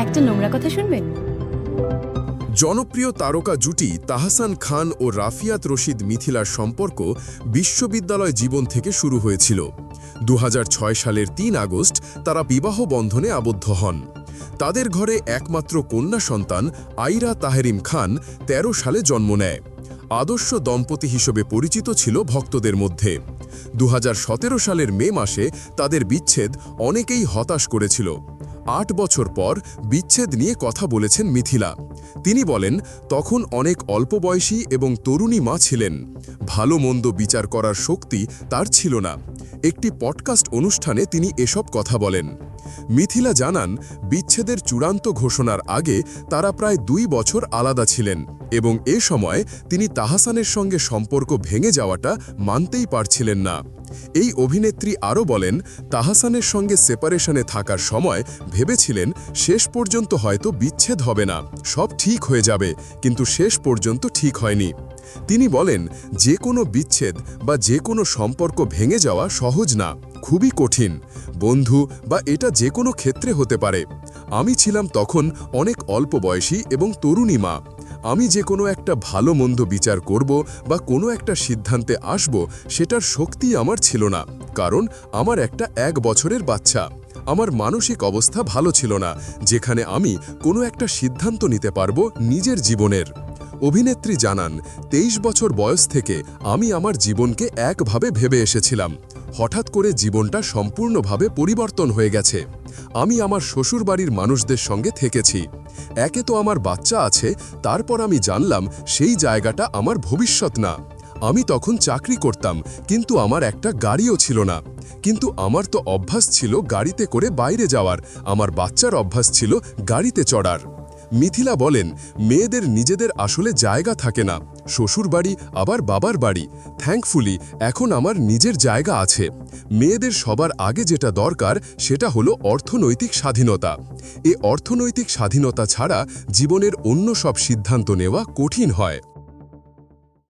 একটা নোংরা কথা শুনবেন? জনপ্রিয় তারকা জুটি তাহসান খান ও রাফিয়াত রশিদ মিথিলার সম্পর্ক বিশ্ববিদ্যালয় জীবন থেকে শুরু হয়েছিল। 2006 সালের 3 আগস্ট তারা বিবাহ বন্ধনে আবদ্ধ হন। তাদের ঘরে একমাত্র কন্যা সন্তান আইরা তাহরিম খান 13 সালে জন্ম নেয়। আদর্শ দম্পতি হিসেবে পরিচিত ছিল ভক্তদের মধ্যে। 2017 সালের মে মাসে তাদের বিচ্ছেদ অনেকেই হতাশ করেছিল। 8 বছর পর বিচ্ছেদ নিয়ে কথা বলেছেন মিথিলা। তিনি বলেন, তখন অনেক অল্প বয়সী এবং তরুণী মা ছিলেন। ভালো মন্দ বিচার করার শক্তি তার ছিল না। একটি পডকাস্ট অনুষ্ঠানে তিনি এসব কথা বলেন। মিথিলা জানান, বিচ্ছেদের চূড়ান্ত ঘোষণার আগে তারা প্রায় 2 বছর আলাদা ছিলেন এবং এ সময় তিনি তাহসানের সঙ্গে সম্পর্ক ভেঙে যাওয়াটা মানতেই পারছিলেন না। এই অভিনেত্রী আরও বলেন, তাহসানের সঙ্গে সেপারেশনে থাকার সময় ভেবেছিলেন শেষ পর্যন্ত হয়তো বিচ্ছেদ হবে না, সব ঠিক হয়ে যাবে, কিন্তু শেষ পর্যন্ত ঠিক হয়নি। তিনি বলেন, যে কোনো বিচ্ছেদ বা যে কোনো সম্পর্ক ভেঙে যাওয়া সহজ না, খুবই কঠিন। বন্ধু বা এটা যে কোনো ক্ষেত্রে হতে পারে। আমি ছিলাম তখন অনেক অল্প বয়সী এবং তরুণী মা। আমি যে কোনো একটা ভালো মন্দ বিচার করব বা কোনো একটা সিদ্ধান্তে আসব, সেটার শক্তি আমার ছিল না, কারণ আমার একটা 1 বছরের বাচ্চা। আমার মানসিক অবস্থা ভালো ছিল না, যেখানে আমি কোনো একটা সিদ্ধান্ত নিতে পারবো নিজের জীবনের। অভিনেত্রী জানান, 23 বছর বয়স থেকে আমি আমার জীবনকে একভাবে ভেবে এসেছিলাম। হঠাৎ করে জীবনটা সম্পূর্ণভাবে পরিবর্তন হয়ে গেছে। আমি আমার শ্বশুরবাড়ির মানুষদের সঙ্গে থেকেছি। একে তো আমার বাচ্চা আছে, তারপর আমি জানলাম সেই জায়গাটা আমার ভবিষ্যৎ না। আমি তখন চাকরি করতাম, কিন্তু আমার একটা গাড়িও ছিল না। কিন্তু আমার তো অভ্যাস ছিল গাড়িতে করে বাইরে যাওয়ার, আমার বাচ্চার অভ্যাস ছিল গাড়িতে চড়ার। মিথিলা বলেন, মেয়েদের নিজেদের আসলে জায়গা থাকে না, শ্বশুরবাড়ি আবার বাবার বাড়ি। থ্যাঙ্কফুলি এখন আমার নিজের জায়গা আছে। মেয়েদের সবার আগে যেটা দরকার সেটা হলো অর্থনৈতিক স্বাধীনতা। এ অর্থনৈতিক স্বাধীনতা ছাড়া জীবনের অন্য সব সিদ্ধান্ত নেওয়া কঠিন হয়।